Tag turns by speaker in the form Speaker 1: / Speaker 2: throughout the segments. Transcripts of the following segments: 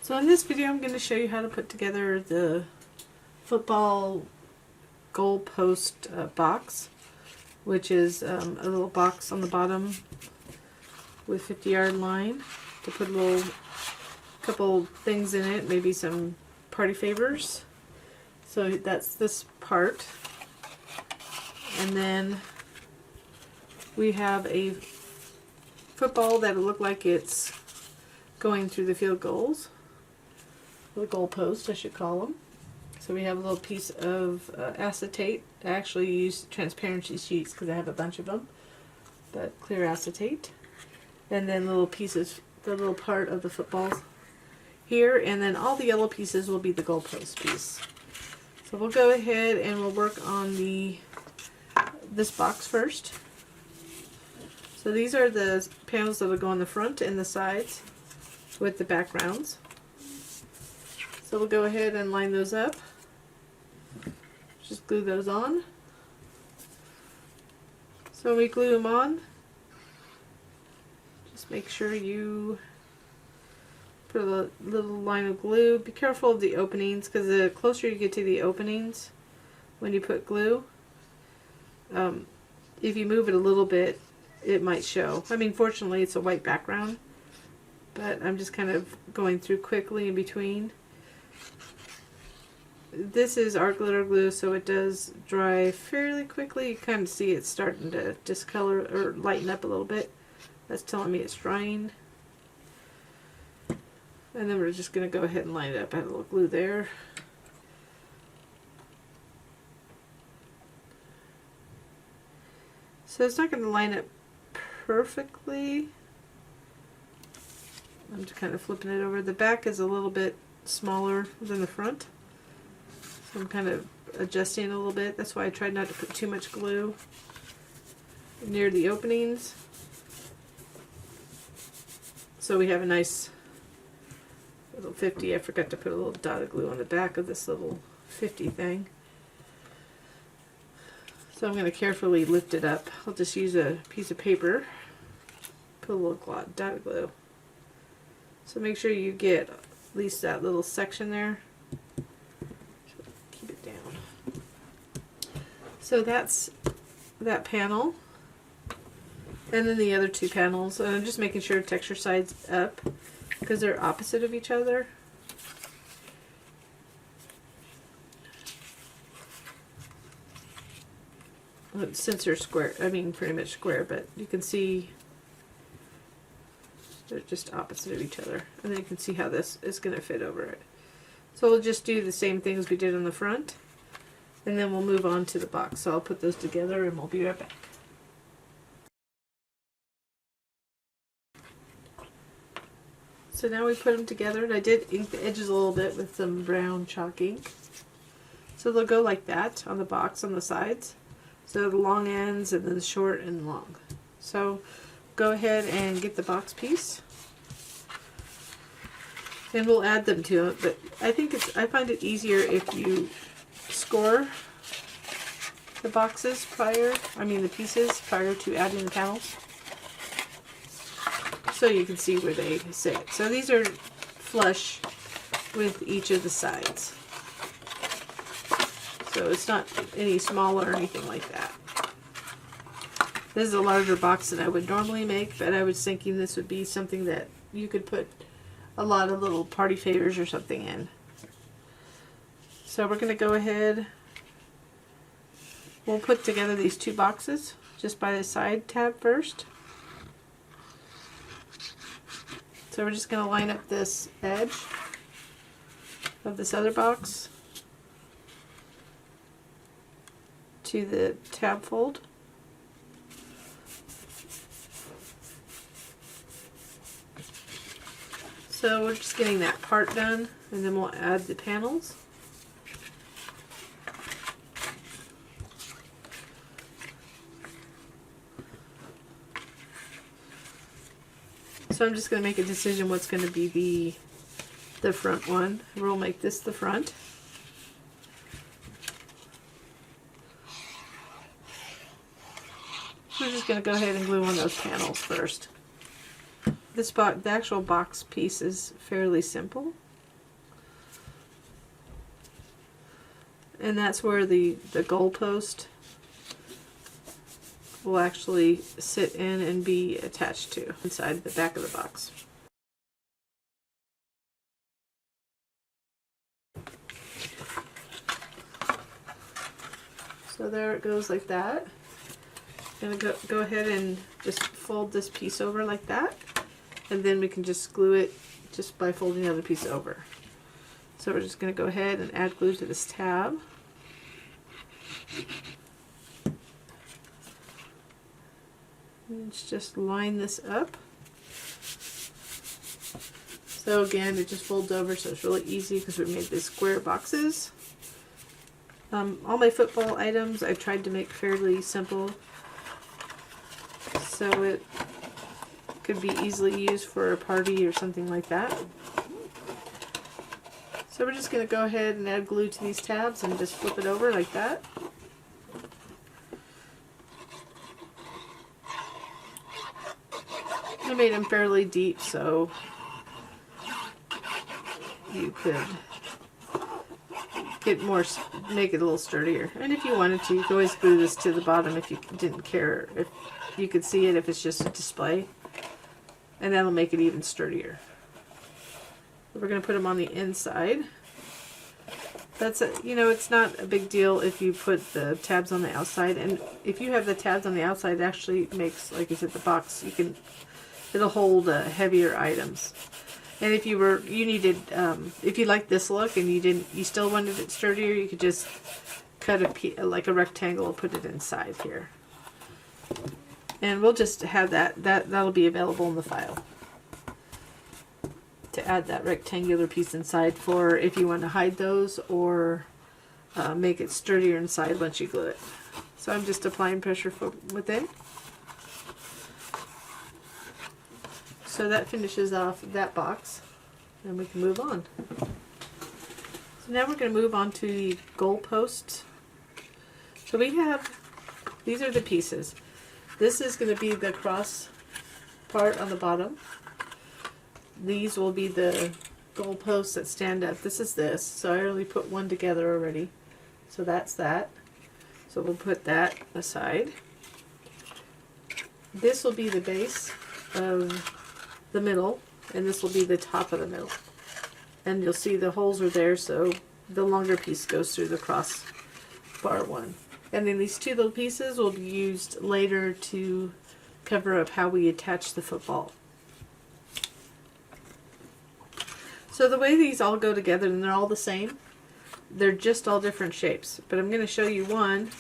Speaker 1: So in this video I'm going to show you how to put together the football goalpost box, which is a little box on the bottom with 50-yard line to put a little couple things in it, maybe some party favors. So that's this part. And then we have a football that'll look like it's going through the field goals. The goalpost, I should call them. So we have a little piece of acetate. I actually use transparency sheets because I have a bunch of them, but clear acetate. And then little pieces, the little part of the football here, and then all the yellow pieces will be the goalpost piece. So we'll go ahead and we'll work on this box first. So these are the panels that will go on the front and the sides with the backgrounds. So we'll go ahead and line those up. Just glue those on. So when we glue them on, just make sure you put a little line of glue. Be careful of the openings, because the closer you get to the openings when you put glue, if you move it a little bit, it might show. I mean, fortunately it's a white background, but I'm just kind of going through quickly in between. This is art glitter glue, so it does dry fairly quickly. You kind of see it starting to discolor or lighten up a little bit. That's telling me it's drying. And then we're just going to go ahead and line it up. I have a little glue there. So it's not going to line up perfectly. I'm just kind of flipping it over. The back is a little bit smaller than the front. So I'm kind of adjusting it a little bit. That's why I tried not to put too much glue near the openings. So we have a nice little 50. I forgot to put a little dot of glue on the back of this little 50 thing. So I'm going to carefully lift it up. I'll just use a piece of paper, put a little dot of glue. So make sure you get at least that little section there. Keep it down. So that's that panel. And then the other two panels. And I'm just making sure texture side's up because they're opposite of each other. Since they're square, I mean pretty much square, but you can see they're just opposite of each other. And then you can see how this is going to fit over it. So we'll just do the same thing as we did on the front, and then we'll move on to the box. So I'll put those together and we'll be right back. So now we put them together, and I did ink the edges a little bit with some brown chalk ink. So they'll go like that on the box on the sides. So the long ends and then the short and long. So go ahead and get the box piece, and we'll add them to it. But I find it easier if you score the boxes the pieces prior to adding the panels, so you can see where they sit. So these are flush with each of the sides. So it's not any smaller or anything like that. This is a larger box than I would normally make, but I was thinking this would be something that you could put a lot of little party favors or something in. So we're going to go ahead. We'll put together these two boxes just by the side tab first. So we're just going to line up this edge of this other box to the tab fold. So we're just getting that part done, and then we'll add the panels. So I'm just going to make a decision what's going to be the front one. We'll make this the front. We're just going to go ahead and glue on those panels first. The actual box piece is fairly simple. and that's where the goalpost will actually sit in and be attached to inside the back of the box. So there it goes like that. I'm gonna go ahead and just fold this piece over like that, and then we can just glue it just by folding the other piece over. So we're just gonna go ahead and add glue to this tab. Let's just line this up. So again, it just folds over, so it's really easy because we made these square boxes. All my football items I've tried to make fairly simple, so it could be easily used for a party or something like that. So we're just going to go ahead and add glue to these tabs and just flip it over like that. I made them fairly deep so you could get more, make it a little sturdier. And if you wanted to, you could always glue this to the bottom if you didn't care if you could see it, if it's just a display, and that'll make it even sturdier. We're going to put them on the inside. That's a, you know, it's not a big deal if you put the tabs on the outside, and if you have the tabs on the outside, it actually makes, like I said, the box, you can, it'll hold heavier items. And if you needed, if you like this look and you still wanted it sturdier, you could just cut like a rectangle and put it inside here. And we'll just have that'll be available in the file to add that rectangular piece inside for if you want to hide those or make it sturdier inside once you glue it. So I'm just applying pressure from within. So that finishes off that box, and we can move on. So now we're going to move on to the goalposts. So we have, these are the pieces. This is going to be the cross part on the bottom. These will be the goalposts that stand up. This is this. So I already put one together already. So that's that. So we'll put that aside. This will be the base of the middle, and this will be the top of the middle. And you'll see the holes are there, so the longer piece goes through the cross bar one. And then these two little pieces will be used later to cover up how we attach the football. So the way these all go together, and they're all the same, they're just all different shapes. But I'm going to show you one,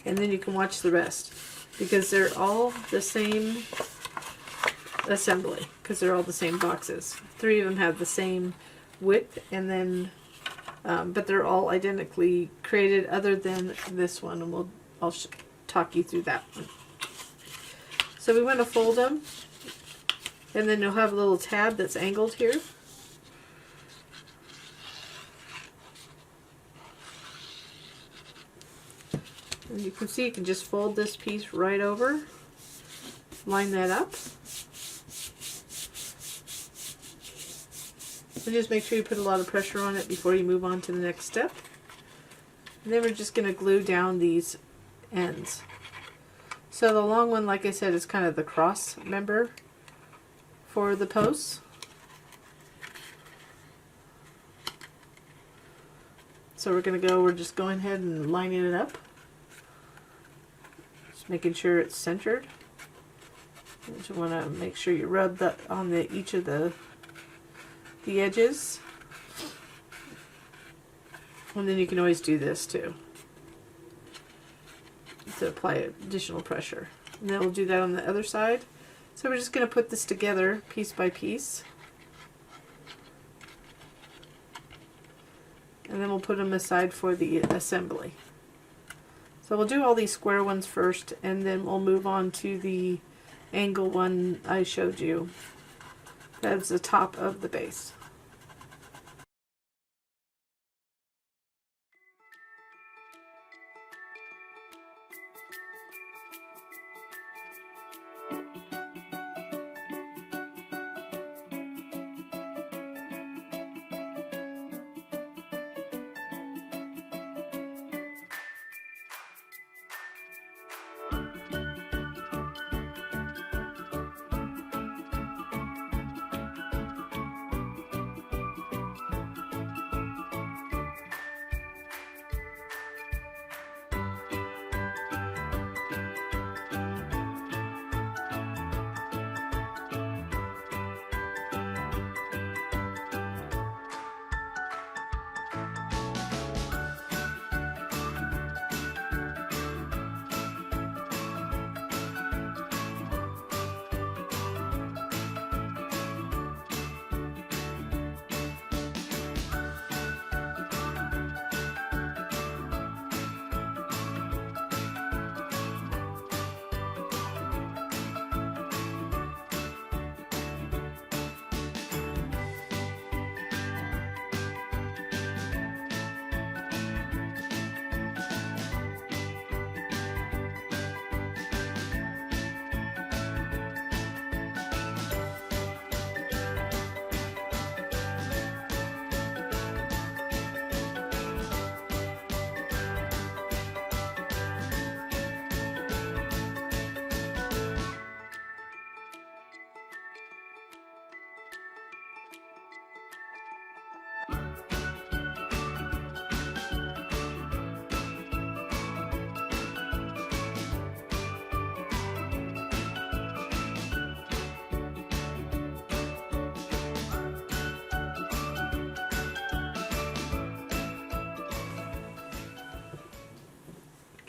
Speaker 1: and then you can watch the rest, because they're all the same assembly, because they're all the same boxes. 3 of them have the same width, and then but they're all identically created other than this one, and I'll talk you through that one. So we want to fold them, and then you'll have a little tab that's angled here. And you can see you can just fold this piece right over, line that up. And just make sure you put a lot of pressure on it before you move on to the next step. And then we're just going to glue down these ends. So the long one, like I said, is kind of the cross member for the posts. So we're just going ahead and lining it up. Just making sure it's centered. You just want to make sure you rub that on each of the edges, and then you can always do this too to apply additional pressure, and then we'll do that on the other side. So we're just going to put this together piece by piece, and then we'll put them aside for the assembly. So we'll do all these square ones first, and then we'll move on to the angle one I showed you. That's the top of the base.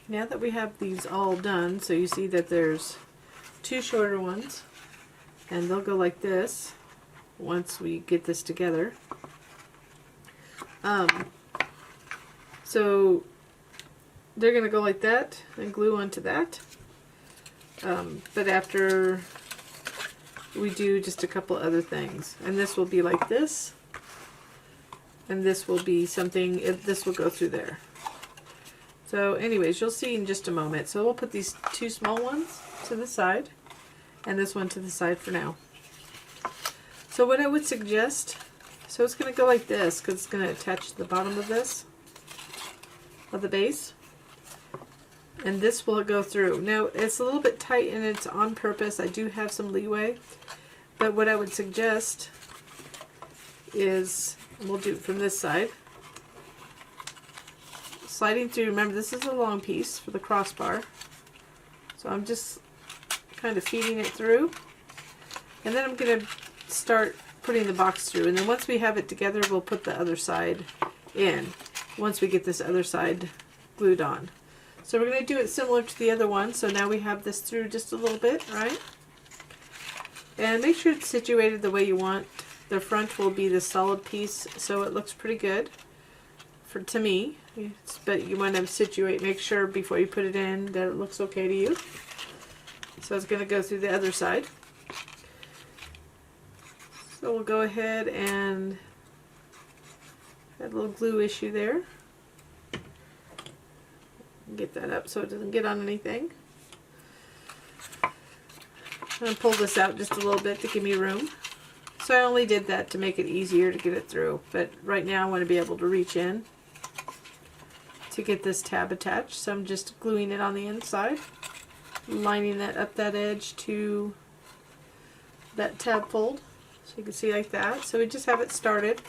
Speaker 1: now that we have these all done, so you see that there's two shorter ones, and they'll go like this once we get this together. So they're going to go like that and glue onto that. But after we do just a couple other things, and this will be like this, and this will be something, this will go through there. So anyways, you'll see in just a moment. So we'll put these two small ones to the side and this one to the side for now. So what I would suggest, so it's going to go like this because it's going to attach to the bottom of this, of the base. And this will go through. Now it's a little bit tight and it's on purpose. I do have some leeway. But what I would suggest is, we'll do it from this side. Sliding through, remember this is a long piece for the crossbar. So I'm just kind of feeding it through. And then I'm going to start putting the box through. And then once we have it together, we'll put the other side in. Once we get this other side glued on. So we're going to do it similar to the other one. So now we have this through just a little bit, right? And make sure it's situated the way you want. The front will be the solid piece, so it looks pretty good to me. But you want to situate, make sure before you put it in that it looks okay to you. So it's going to go through the other side. So we'll go ahead and add a little glue issue there. Get that up so it doesn't get on anything. I'm going to pull this out just a little bit to give me room. So I only did that to make it easier to get it through. But right now I want to be able to reach in to get this tab attached. So I'm just gluing it on the inside. Lining that up that edge to that tab fold. So you can see like that. So we just have it started.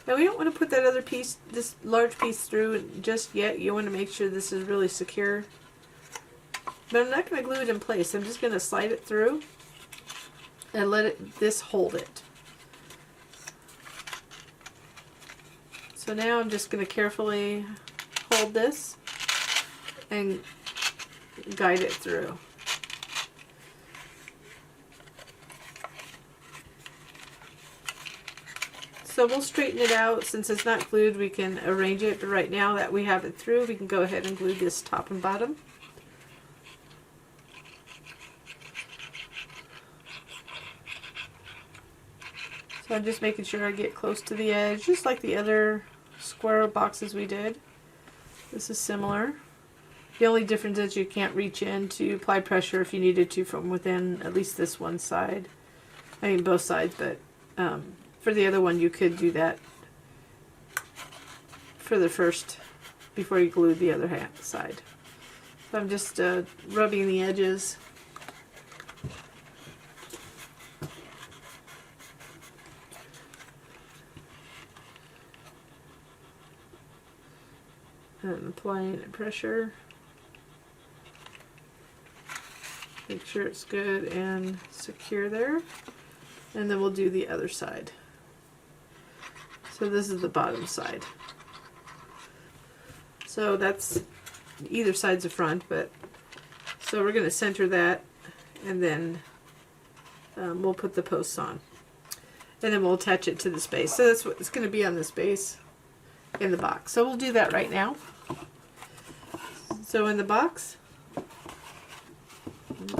Speaker 1: Now we don't want to put that other piece, this large piece through just yet. You want to make sure this is really secure. But I'm not going to glue it in place. I'm just going to slide it through and let this hold it. So now I'm just going to carefully hold this and guide it through. So we'll straighten it out. Since it's not glued, we can arrange it, but right now that we have it through, we can go ahead and glue this top and bottom. So I'm just making sure I get close to the edge, just like the other square boxes we did. This is similar. The only difference is you can't reach in to apply pressure if you needed to from within at least this one side. I mean both sides, but for the other one you could do that for the first, before you glue the other side. So I'm just rubbing the edges. And applying pressure. Make sure it's good and secure there. And then we'll do the other side. So this is the bottom side. So that's either side's the front, but so we're going to center that, and then we'll put the posts on. And then we'll attach it to the space. So that's what it's going to be on the space in the box. So we'll do that right now. So in the box,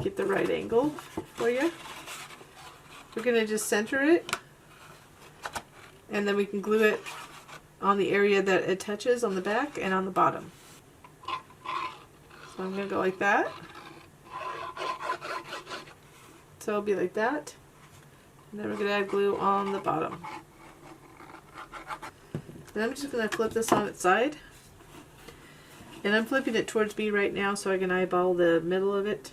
Speaker 1: get the right angle for you. We're going to just center it, and then we can glue it on the area that it touches on the back and on the bottom. So I'm going to go like that. So it'll be like that. And then we're going to add glue on the bottom. And I'm just going to flip this on its side. And I'm flipping it towards me right now so I can eyeball the middle of it.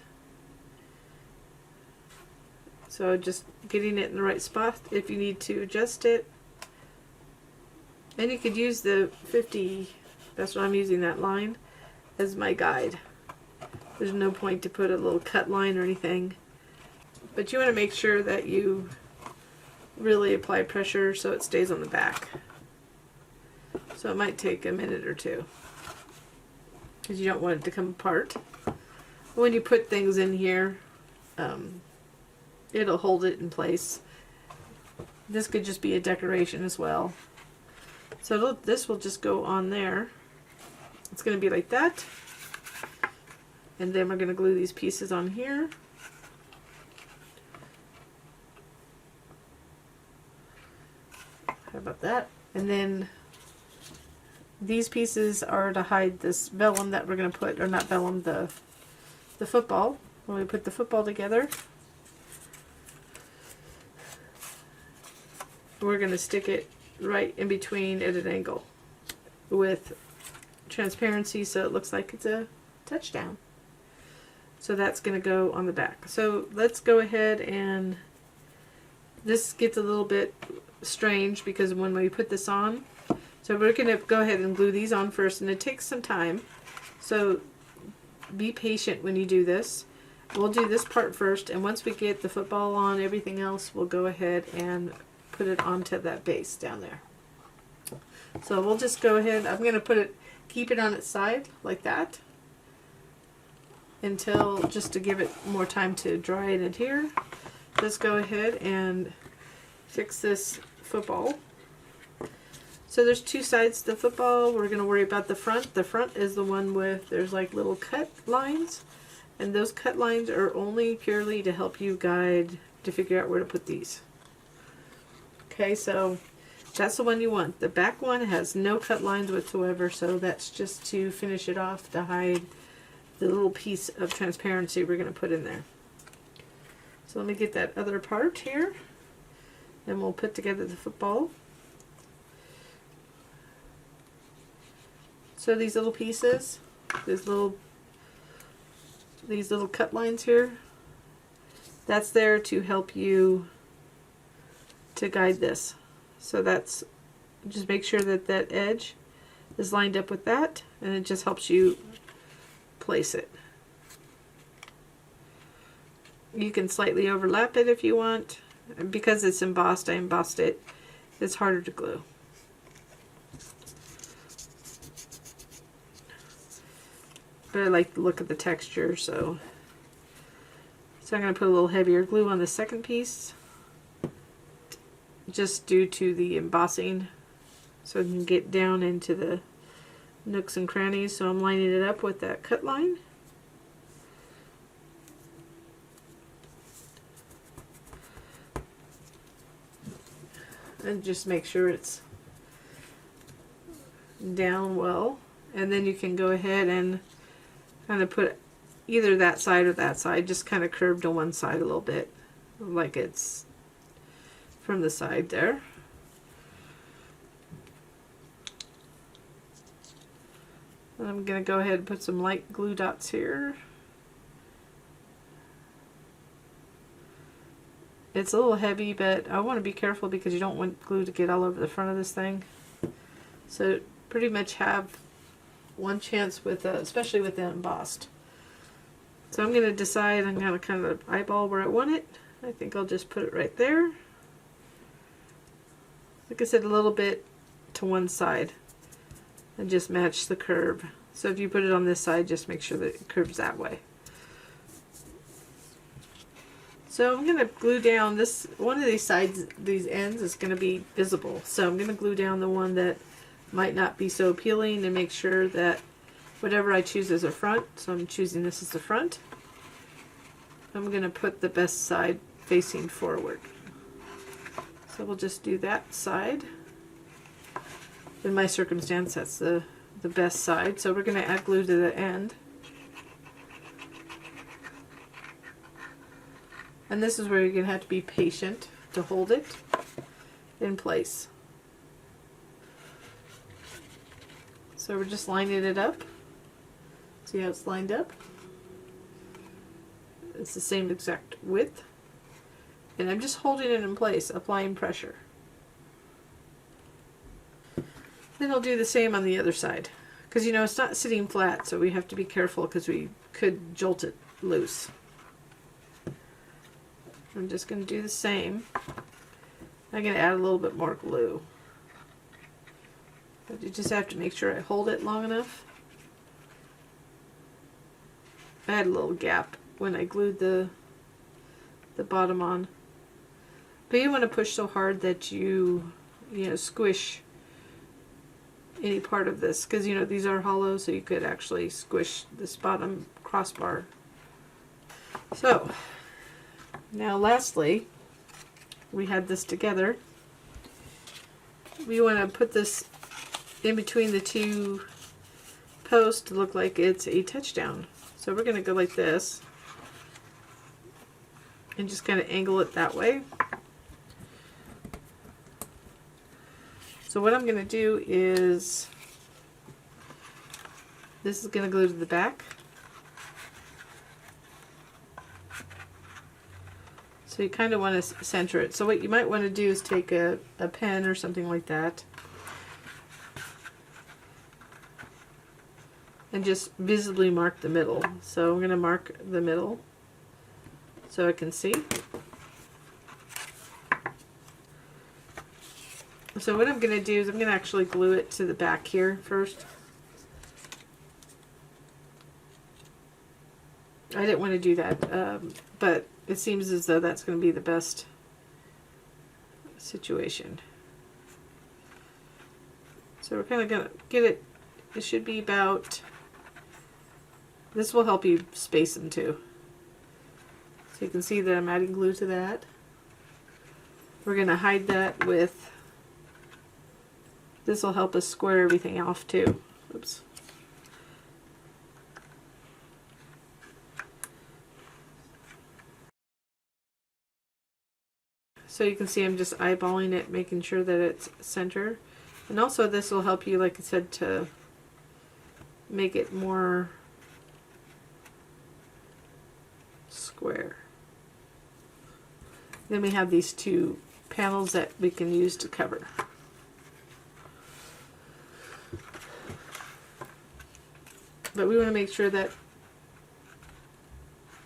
Speaker 1: So just getting it in the right spot. If you need to adjust it. And you could use the 50, that's what I'm using, that line, as my guide. There's no point to put a little cut line or anything. But you want to make sure that you really apply pressure so it stays on the back. So it might take a minute or two. because you don't want it to come apart. When you put things in here, it'll hold it in place. This could just be a decoration as well. So this will just go on there. It's going to be like that. And then we're going to glue these pieces on here. How about that? And then these pieces are to hide this vellum that we're going to put, or not vellum, the football. When we put the football together, we're going to stick it right in between at an angle with transparency so it looks like it's a touchdown. So that's going to go on the back. So let's go ahead, and this gets a little bit strange because when we put this on, so we're going to go ahead and glue these on first, and it takes some time. So be patient when you do this. We'll do this part first, and once we get the football on, everything else, we'll go ahead and put it onto that base down there. So we'll just go ahead, I'm going to keep it on its side like that until, just to give it more time to dry and adhere. Let's go ahead and fix this football. So there's two sides to the football. We're going to worry about the front. The front is the one with, there's like little cut lines, and those cut lines are only purely to help you guide to figure out where to put these. Okay, so that's the one you want. The back one has no cut lines whatsoever, so that's just to finish it off, to hide the little piece of transparency we're going to put in there. So let me get that other part here, and we'll put together the football. So these little pieces, these little cut lines here, that's there to help you to guide this. So that's, just make sure that that edge is lined up with that, and it just helps you place it. You can slightly overlap it if you want. Because it's embossed, I embossed it. It's harder to glue. But I like the look of the texture, so I'm going to put a little heavier glue on the second piece, just due to the embossing, so I can get down into the nooks and crannies. So I'm lining it up with that cut line. And just make sure it's down well, and then you can go ahead and kind of put either that side or that side, just kind of curve to one side a little bit, like it's from the side there. And I'm going to go ahead and put some light glue dots here. It's a little heavy, but I want to be careful because you don't want glue to get all over the front of this thing. So pretty much have one chance with, especially with the embossed. So I'm going to decide, I'm going to kind of eyeball where I want it. I think I'll just put it right there. Like I said, a little bit to one side, and just match the curve. So if you put it on this side, just make sure that it curves that way. So I'm going to glue down this, one of these sides, these ends is going to be visible. So I'm going to glue down the one that might not be so appealing, and make sure that whatever I choose as a front, so I'm choosing this as the front, I'm going to put the best side facing forward. So we'll just do that side. In my circumstance, that's the best side. So we're going to add glue to the end. And this is where you're going to have to be patient to hold it in place. So we're just lining it up. See how it's lined up? It's the same exact width. And I'm just holding it in place, applying pressure. Then I'll do the same on the other side. Because, you know, it's not sitting flat, so we have to be careful because we could jolt it loose. I'm just going to do the same. I'm going to add a little bit more glue. But you just have to make sure I hold it long enough I had a little gap when I glued the bottom on. But you want to push so hard that you squish any part of this, because these are hollow, so you could actually squish this bottom crossbar. So now lastly, we had this together. We want to put this in between the two posts to look like it's a touchdown. So we're going to go like this and just kind of angle it that way. So what I'm going to do is, this is going to glue to the back. So you kind of want to center it. So what you might want to do is take a pen or something like that and just visibly mark the middle. So I'm going to mark the middle so I can see. So what I'm going to do is I'm going to actually glue it to the back here first. I didn't want to do that, but it seems as though that's going to be the best situation. So we're kind of going to get it, it should be about, this will help you space them too. So you can see that I'm adding glue to that. We're going to hide that with, this will help us square everything off too. Oops. So you can see I'm just eyeballing it, making sure that it's center. And also this will help you, like I said, to make it more square. Then we have these two panels that we can use to cover. But we want to make sure that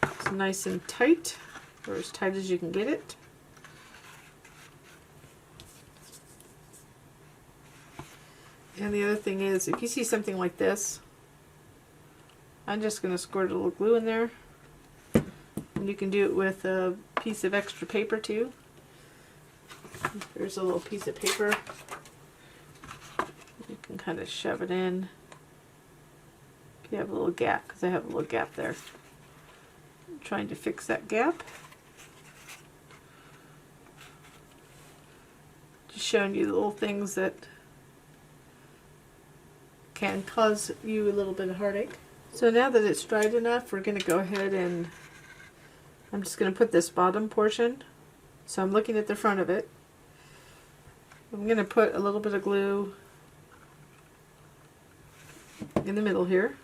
Speaker 1: it's nice and tight, or as tight as you can get it. And the other thing is, if you see something like this, I'm just going to squirt a little glue in there. And you can do it with a piece of extra paper too. There's a little piece of paper. You can kind of shove it in. If you have a little gap, because I have a little gap there. I'm trying to fix that gap. Just showing you the little things that can cause you a little bit of heartache. So now that it's dried enough, we're going to go ahead and I'm just going to put this bottom portion. So I'm looking at the front of it. I'm going to put a little bit of glue in the middle here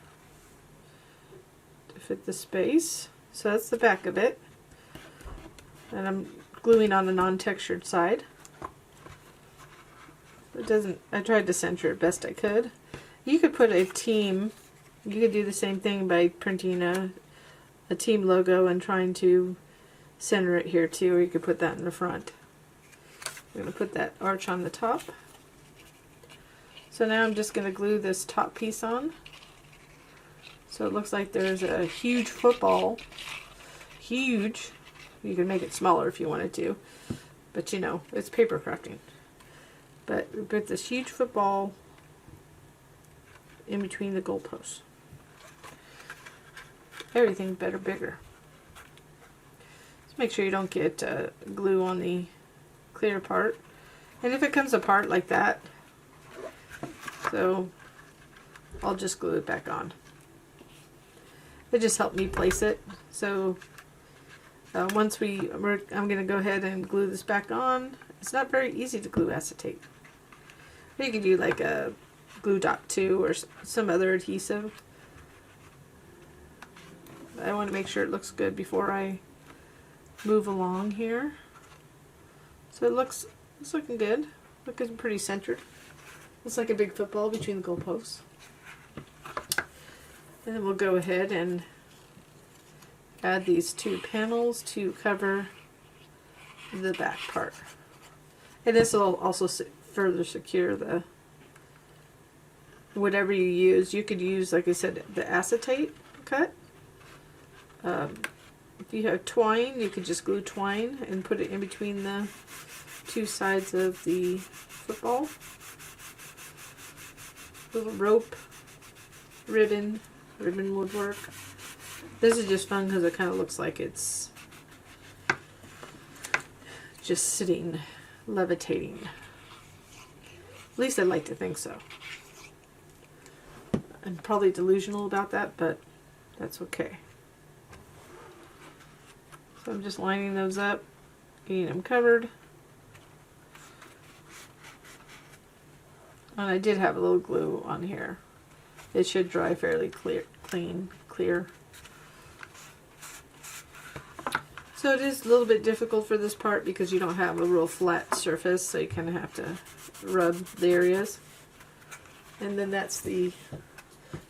Speaker 1: to fit the space. So that's the back of it. And I'm gluing on the non-textured side. It doesn't, I tried to center it best I could. You could put a team, you could do the same thing by printing a team logo and trying to center it here too, or you could put that in the front. I'm going to put that arch on the top. So now I'm just going to glue this top piece on. So it looks like there's a huge football. Huge. You can make it smaller if you wanted to. But you know, it's paper crafting. But we put this huge football in between the goalposts. Everything better bigger. Just make sure you don't get glue on the clear part. And if it comes apart like that, so I'll just glue it back on. It just helped me place it. So I'm going to go ahead and glue this back on. It's not very easy to glue acetate. You could do like a glue dot 2 or some other adhesive. I want to make sure it looks good before I move along here. So it's looking good. Looking pretty centered. Looks like a big football between the goalposts. And then we'll go ahead and add these two panels to cover the back part. And this will also further secure the whatever you use. You could use, like I said, the acetate cut, If you have twine, you could just glue twine and put it in between the two sides of the football. Little rope, ribbon would work. This is just fun because it kind of looks like it's just sitting, levitating. At least I'd like to think so. I'm probably delusional about that, but that's okay. So I'm just lining those up, getting them covered. And I did have a little glue on here. It should dry fairly clear. So it is a little bit difficult for this part because you don't have a real flat surface, so you kind of have to rub the areas. And then that's the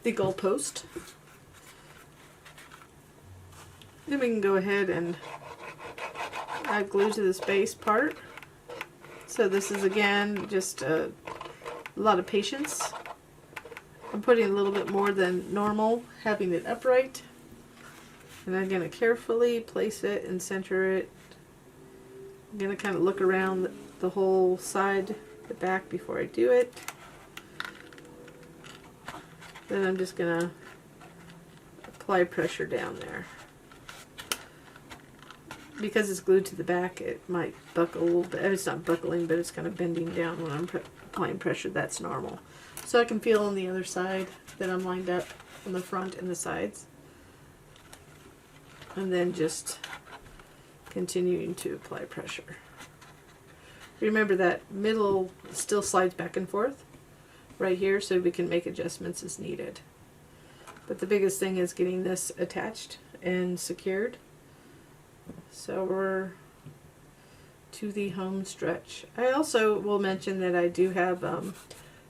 Speaker 1: goalpost. Then we can go ahead and add glue to this base part. So this is again just a lot of patience. I'm putting a little bit more than normal, having it upright. And I'm going to carefully place it and center it. I'm going to kind of look around the whole side, the back before I do it. Then I'm just going to apply pressure down there. Because it's glued to the back, it might buckle a little bit. It's not buckling, but it's kind of bending down when I'm applying pressure. That's normal. So I can feel on the other side that I'm lined up on the front and the sides. And then just continuing to apply pressure. Remember that middle still slides back and forth right here, so we can make adjustments as needed. But the biggest thing is getting this attached and secured. So we're to the home stretch. I also will mention that I do have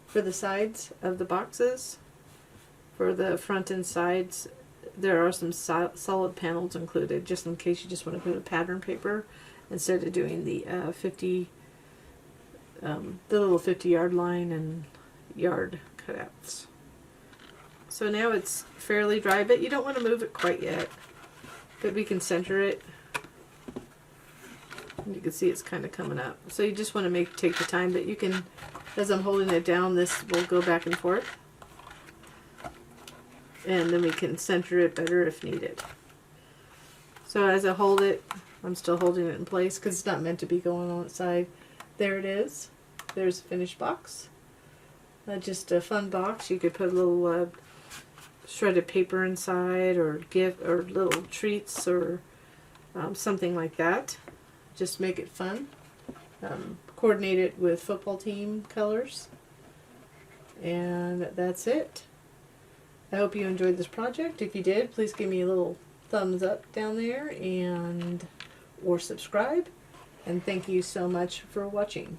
Speaker 1: for the sides of the boxes, for the front and sides, there are some solid panels included, just in case you just want to put a pattern paper instead of doing the the little 50-yard line and yard cutouts. So now it's fairly dry, but you don't want to move it quite yet. But we can center it. And you can see it's kind of coming up. So you just want to take the time, but you can, as I'm holding it down, this will go back and forth. And then we can center it better if needed. So as I hold it, I'm still holding it in place because it's not meant to be going on its side. There it is. There's a finished box. Just a fun box. You could put a little shredded paper inside, or little treats, or something like that. Just make it fun. Coordinate it with football team colors. And that's it. I hope you enjoyed this project. If you did, please give me a little thumbs up down there or subscribe. And thank you so much for watching.